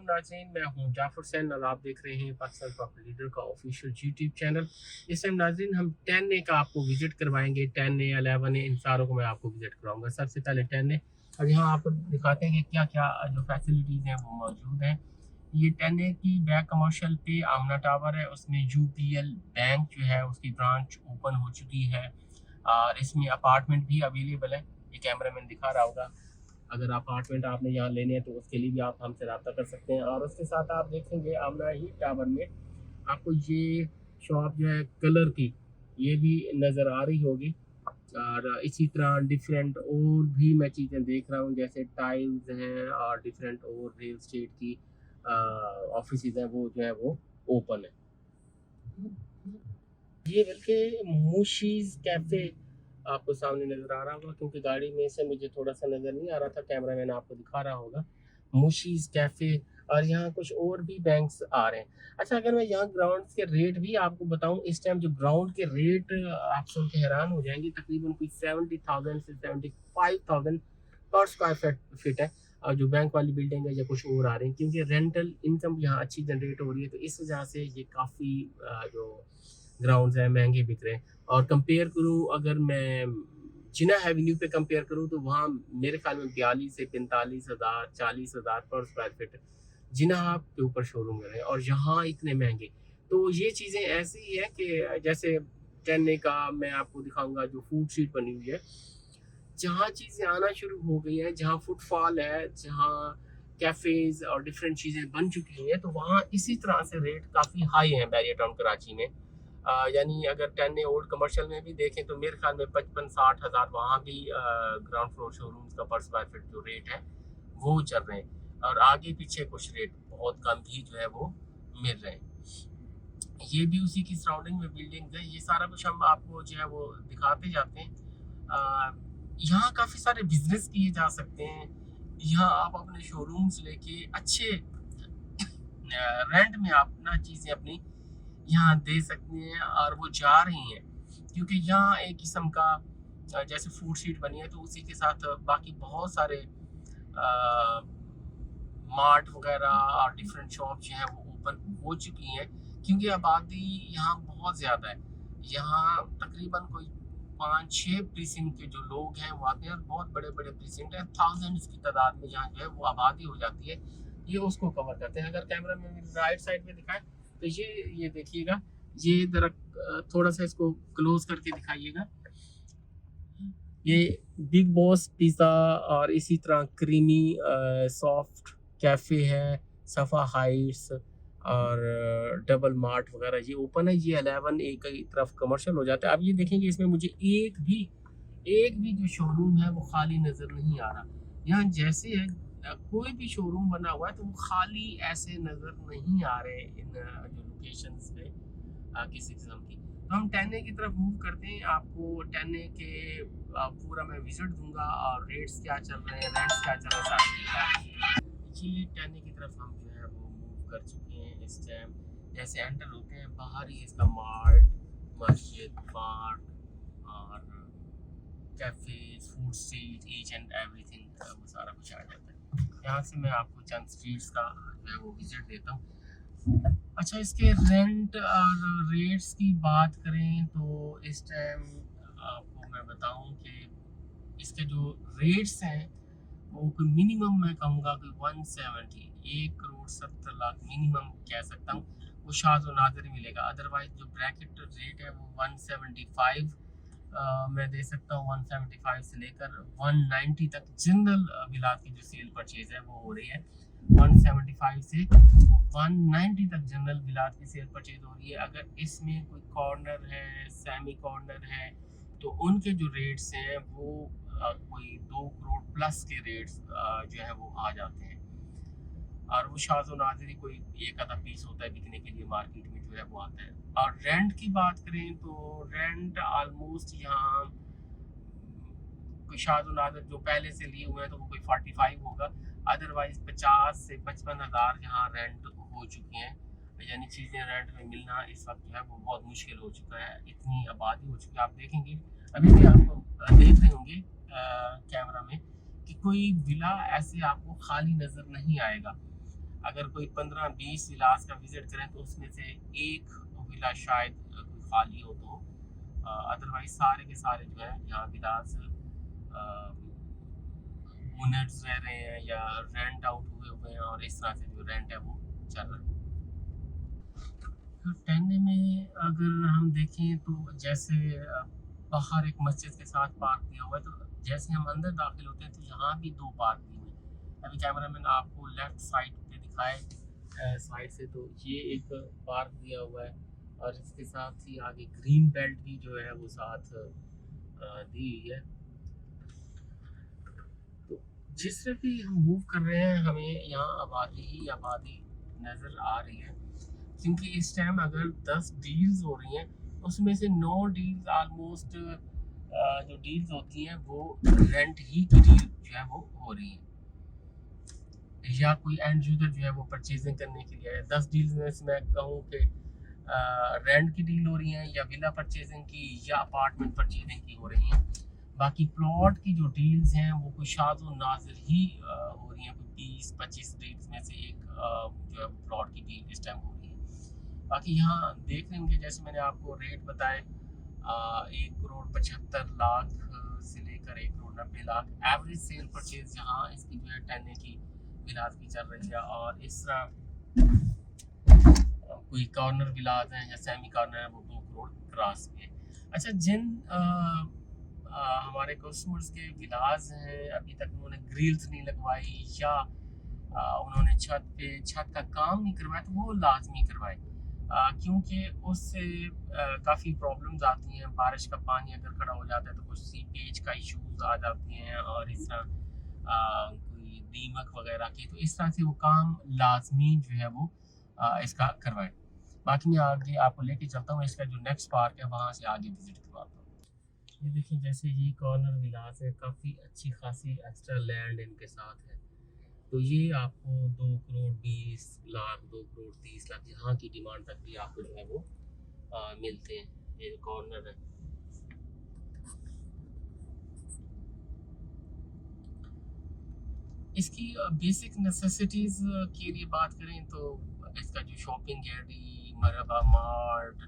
नाज़रीन, मैं हूं जाफर हुसैन और आप देख रहे हैं पाकिस्तान प्रॉपर्टी लीडर का ऑफिशियल यूट्यूब चैनल। इस टाइम नाज़रीन हम 10A का आपको विजिट करवाएंगे। 10A 11A इन सारों को मैं आपको विजिट करवाऊंगा। सबसे पहले 10A और यहाँ आपको दिखाते हैं कि क्या क्या जो फैसिलिटीज़ हैं वो मौजूद हैं। ये 10A की बैक कमर्शियल पे आमना टावर है, उसमें UPL बैंक जो है उसकी ब्रांच ओपन हो चुकी है और इसमें अपार्टमेंट भी अवेलेबल है। ये कैमरा मैन दिखा रहा होगा। अगर अपार्टमेंट आपने यहाँ लेने हैं तो उसके लिए भी आप हमसे रब्ता कर सकते हैं। और उसके साथ आप देखेंगे आमना ही टावर में आपको ये शॉप जो है कलर की ये भी नज़र आ रही होगी। और इसी तरह डिफरेंट और भी मैं चीज़ें देख रहा हूँ, जैसे टाइल्स हैं और डिफरेंट और रियल एस्टेट की ऑफिस हैं, वो जो है वो ओपन है। ये बल्कि मुशीज़ कैफ़े आपको सामने नज़र आ रहा होगा, क्योंकि गाड़ी में से मुझे थोड़ा सा नज़र नहीं आ रहा था, कैमरा मैन आपको दिखा रहा होगा। मुशीज़ कैफ़े और यहाँ कुछ और भी बैंक्स आ रहे हैं। अच्छा, अगर मैं यहाँ ग्राउंड के रेट भी आपको बताऊँ, इस टाइम जो ग्राउंड के रेट आप सुन के हैरान हो जाएंगे, तकरीबन कोई 70,000 से 75,000 पर स्क्वायर फिट है। और जो बैंक वाली बिल्डिंग है या कुछ और आ रही है, क्योंकि रेंटल इनकम यहाँ अच्छी जनरेट हो रही है, तो इस वजह से ये काफ़ी जो ग्राउंड्स हैं महंगे बिक रहे हैं। और कंपेयर करूँ, अगर मैं जिना एवेन्यू पे कंपेयर करूँ तो वहाँ मेरे ख्याल में 42 से 45,000 40,000 पर स्क्वायर फीट जिना के ऊपर शोरूम है और यहाँ इतने महंगे। तो ये चीज़ें ऐसी ही है कि जैसे 10A का मैं आपको दिखाऊंगा जो फूड स्ट्रीट बनी हुई है, जहाँ चीज़ें आना शुरू हो गई हैं, जहाँ फुटफॉल है, जहाँ कैफ़ेज़ और डिफरेंट चीज़ें बन चुकी हैं, तो वहाँ इसी तरह से रेट काफ़ी हाई हैं बैरियर टाउन कराची में। यानी अगर 10A ओल्ड कमर्शियल में भी देखें तो मेरे ख्याल में 55-60 हज़ार वहाँ भी ग्राउंड फ्लोर शोरूम्स का पर स्क्वायर फीट जो रेट है वो चल रहे हैं। और आगे पीछे कुछ रेट बहुत कम भी जो है वो मिल रहे हैं। ये भी उसी की सराउंडिंग में बिल्डिंग है। ये सारा कुछ हम आपको जो है वो दिखाते जाते हैं। यहाँ काफ़ी सारे बिजनेस किए जा सकते हैं। यहाँ आप अपने शोरूम्स लेके अच्छे रेंट में आप ना चीज़ें अपनी यहाँ दे सकती हैं और वो जा रही हैं, क्योंकि यहाँ एक किस्म का जैसे फूड स्ट्रीट बनी है तो उसी के साथ बाकी बहुत सारे मार्ट वगैरह और डिफरेंट शॉप जो है वो ओपन हो चुकी हैं, क्योंकि आबादी यहाँ बहुत ज़्यादा है। यहाँ तकरीबन कोई 5-6 प्रीसिंट के जो लोग हैं वो आते हैं और बहुत बड़े बड़े प्रीसिंट हैं, थाउजेंड्स की तादाद में जहाँ जो है वो आबादी हो जाती है, ये उसको कवर करते हैं। अगर कैमरा में राइट साइड में दिखाएं तो ये देखिएगा, ये जरा थोड़ा सा इसको क्लोज करके दिखाइएगा। ये बिग बॉस पिज़्ज़ा और इसी तरह क्रीमी सॉफ्ट कैफ़े है, सफ़ा हाइट्स और डबल मार्ट वगैरह ये ओपन है। ये 11A की तरफ कमर्शियल हो जाता है। अब ये देखेंगे इसमें मुझे एक भी जो शोरूम है वो खाली नज़र नहीं आ रहा। यहाँ जैसे है कोई भी शोरूम बना हुआ है तो वो खाली ऐसे नज़र नहीं आ रहे इन जो लोकेशंस पे किसी किस्म की। तो हम 10A की तरफ मूव करते हैं। आपको 10A के पूरा मैं विजिट दूंगा और रेट्स क्या चल रहे हैं, रेंट्स क्या चल रहे हैं जी। 10A की तरफ हम जो है वो मूव कर चुके हैं इस टाइम। जैसे एंटर होते हैं बाहर ही इसका मार्ट, मस्जिद, पार्क और cafes, food street, each and everything वो सारा कुछ आ जाता है। यहाँ से मैं आपको चंद स्ट्रीट्स का जो है वो विजिट देता हूँ। अच्छा, इसके रेंट और रेट्स की बात करें तो इस टाइम आपको मैं बताऊं कि इसके जो रेट्स हैं वो कोई मिनिमम मैं कहूँगा कि 170 1,70,00,000 मिनिमम कह सकता हूँ, वो शाज़ व नादिर मिलेगा। अदरवाइज जो ब्रैकेट रेट है वो 175 मैं दे सकता हूँ। 175 से लेकर 190 तक जनरल विलात की जो सेल परचेज है वो हो रही है। 175 से 190 तक जनरल विलात की सेल परचेज हो रही है। अगर इसमें कोई कॉर्नर है, सेमी कॉर्नर है, तो उनके जो रेट्स हैं वो कोई 2 करोड़ प्लस के रेट्स जो है वो आ जाते हैं। और वो शाज़ व नाज़िर कोई एक आधा पीस होता है बिकने के लिए मार्केट में जो है वो आता है। और रेंट की बात करें तो रेंट ऑलमोस्ट यहाँ कोई शाज़ व नाज़िर जो पहले से लिए हुए हैं तो वो कोई 45 होगा। अदरवाइज 50 से 55 हज़ार यहाँ रेंट हो चुके हैं। यानी चीज़ें रेंट में मिलना इस वक्त जो है वो बहुत मुश्किल हो चुका है, इतनी आबादी हो चुकी है। आप देखेंगे अभी भी आपको देख रहे होंगे कैमरा में कि कोई विला ऐसे आपको खाली नज़र नहीं आएगा। अगर कोई 15-20 विलास का विजिट करें तो उसमें से एक विला शायद कोई खाली हो, तो अदरवाइज सारे के सारे जो है यहाँ विलास ओनर्स रह रहे हैं या रेंट आउट हुए हुए हैं, और इस तरह से जो रेंट है वो चल रहा है। तो टेने में अगर हम देखें तो जैसे बाहर एक मस्जिद के साथ पार्क दिया हुआ है, तो जैसे हम अंदर दाखिल होते हैं तो यहाँ भी दो पार्क दिए हुए हैं। अभी कैमरामैन आपको लेफ्ट साइड पे दिखाए साइड से, तो ये एक पार्क दिया हुआ है, और इसके साथ ही आगे ग्रीन बेल्ट भी जो है वो साथ दी हुई है। तो जिस तरह भी हम मूव कर रहे हैं हमें यहाँ आबादी ही आबादी नज़र आ रही है, क्योंकि इस टाइम अगर 10 डील्स हो रही हैं उसमें से 9 डील्स ऑलमोस्ट जो डील्स होती हैं वो रेंट ही की डील जो है वो हो रही है, या कोई एंड यूजर जो है वो परचेजिंग करने के लिए है। 10 डील्स में से मैं कहूँ कि रेंट की डील हो रही हैं, या विला परचेजिंग की, या अपार्टमेंट परचेजिंग की हो रही हैं। बाकी प्लॉट की जो डील्स हैं वो कोई शाद और नाज़िर ही हो रही हैं, कोई 20-25 डील्स में से एक जो है प्लॉट की डील इस टाइम हो रही है। बाकी यहाँ देख रहे होंगे जैसे मैंने आपको रेट बताए, 1,75,00,000 से लेकर 1,90,00,000 एवरेज सेल परचेज यहाँ इसकी जो है 10 की विलास की चल रही है। और इस तरह कोई कॉर्नर विलास हैं या सेमी कॉर्नर है वो 2 करोड़ क्रॉस पे। अच्छा, जिन हमारे कस्टमर्स के विलास हैं अभी तक उन्होंने ग्रिल्स नहीं लगवाई, या उन्होंने छत का काम नहीं करवाया, तो वो लाजमी करवाए, क्योंकि उससे काफ़ी प्रॉब्लम्स आती हैं। बारिश का पानी अगर खड़ा हो जाता है तो कुछ सीपेज का इश्यूज आ जाती हैं, और इस तरह कोई दीमक वगैरह की, तो इस तरह से वो काम लाजमी जो है वो इसका करवाएं। बाकी मैं आगे आपको लेके चलता हूँ, इसका जो नेक्स्ट पार्क है वहाँ से आगे विजिट करवाता हूँ। ये देखिए जैसे ये कॉर्नर विलास है, काफ़ी अच्छी खासी एक्स्ट्रा लैंड इनके साथ है। तो ये आपको 2,20,00,000 2,30,00,000 यहाँ की डिमांड तक भी आपको जो है वो मिलते हैं। ये कॉर्नर है। इसकी बेसिक नेसेसिटीज़ के लिए बात करें तो इसका जो शॉपिंग गैलरी, मरहबा मार्ट,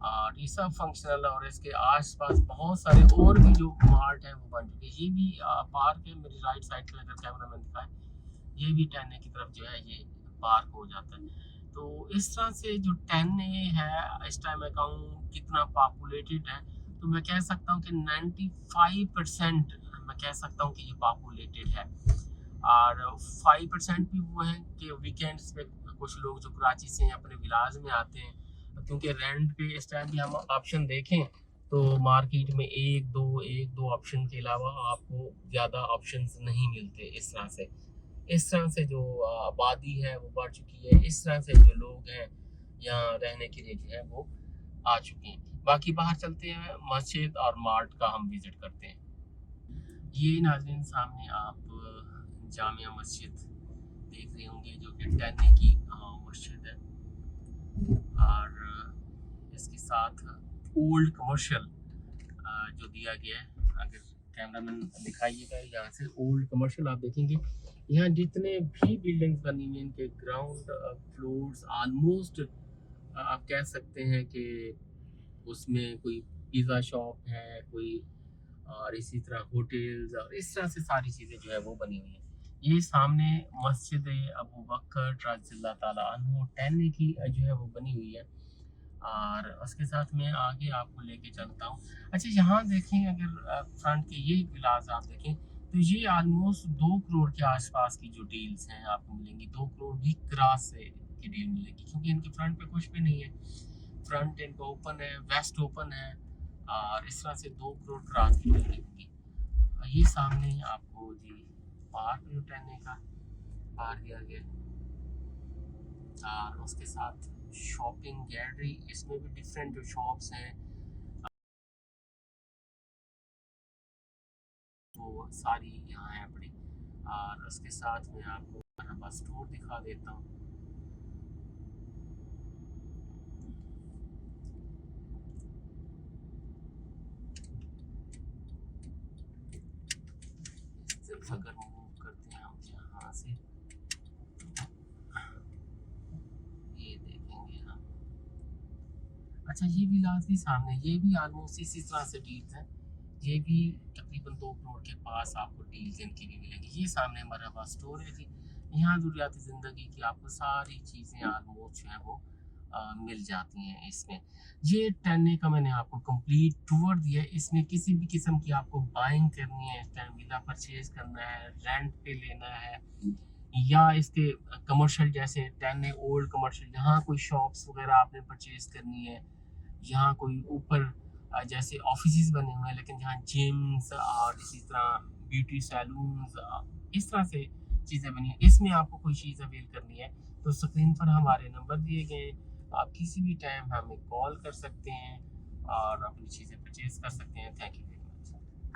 और ये सब फंक्शनल, और इसके आसपास बहुत सारे और भी जो मार्ट हैं वो बन चुके हैं। ये भी पार्क है मेरी राइट साइड पे, अगर कैमरा मैन दिखाए, ये भी 10 की तरफ जो है ये पार्क हो जाता है। तो इस तरह से जो 10 है इस टाइम मैं कहूँ कितना पॉपुलेटेड है, तो मैं कह सकता हूँ कि 95% मैं कह सकता हूँ कि ये पॉपुलेटेड है। और 5% भी वो हैं कि वीकेंड्स पे कुछ लोग जो कराची से अपने विलाज में आते हैं, क्योंकि रेंट पे इस टाइम भी हम ऑप्शन देखें तो मार्केट में एक दो ऑप्शन के अलावा आपको ज़्यादा ऑप्शंस नहीं मिलते। इस तरह से जो आबादी है वो बढ़ चुकी है, इस तरह से जो लोग हैं यहाँ रहने के लिए जो है वो आ चुके हैं। बाकी बाहर चलते हैं, मस्जिद और मार्ट का हम विजिट करते हैं। ये नाज़रीन सामने आप जामिया मस्जिद देख रहे होंगे, जो कि 10 की मस्जिद है, और इसके साथ ओल्ड कमर्शियल जो दिया गया है, अगर कैमरामैन दिखाइएगा यहाँ से, ओल्ड कमर्शियल आप देखेंगे यहाँ जितने भी बिल्डिंग्स बनी हुई हैं इनके ग्राउंड फ्लोर्स ऑलमोस्ट आप कह सकते हैं कि उसमें कोई पिज़्ज़ा शॉप है, कोई और इसी तरह होटल्स, और इस तरह से सारी चीज़ें जो है वो बनी हुई हैं। ये सामने मस्जिद अबू बकर रज़ियल्लाहु ताला अन्हु 10 की जो है वो बनी हुई है, और उसके साथ मैं आगे आपको लेके चलता हूँ। अच्छा, यहाँ देखें अगर फ्रंट के ये विलास आप देखें तो ये ऑलमोस्ट 2 करोड़ के आसपास की जो डील्स हैं आपको मिलेंगी, 2 करोड़ भी क्रॉस से की डील मिलेगी, क्योंकि इनके फ्रंट पे कुछ भी नहीं है। फ्रंट इनका ओपन है, वेस्ट ओपन है, और इस तरह से 2 करोड़ क्रॉस की डील मिलेगी। ये सामने आपको जी पार्क जो 10 का पार दिया गया, और उसके साथ शॉपिंग गैलरी, इसमें भी डिफरेंट जो शॉप्स हैं वो सारी यहाँ है अपनी, और उसके साथ में आपको मरहबा स्टोर दिखा देता हूँ। सिर्फ अगर मूव करते हैं हम यहाँ से, अच्छा ये भी लाजमी सामने, ये भी ऑलमोस्ट इसी तरह से डील्स हैं, ये भी तकरीबन 2 करोड़ के पास आपको डील्स इनकी भी मिलेंगी। ये सामने हमारा पास स्टोर है जी, यहाँ ज़रूरियात ज़िंदगी की आपको सारी चीज़ें ऑलमोस्ट जो है वो मिल जाती हैं इसमें। ये 10A का मैंने आपको कंप्लीट टूर दिया है। इसमें किसी भी किस्म की आपको बाइंग करनी है, इस टाइम विला परचेज करना है, रेंट पे लेना है, या इसके कमर्शियल जैसे 10A ओल्ड कमर्शियल, जहाँ कोई शॉप्स वगैरह आपने परचेज करनी है, यहाँ कोई ऊपर जैसे ऑफिस बने हुए हैं लेकिन जहाँ जिम्स और इसी तरह ब्यूटी सैलून्स इस तरह से चीज़ें बनी हैं, इसमें आपको कोई चीज़ अवेल करनी है तो स्क्रीन पर हमारे नंबर दिए गए हैं, आप किसी भी टाइम हमें कॉल कर सकते हैं और अपनी चीज़ें परचेज कर सकते हैं। Thank you.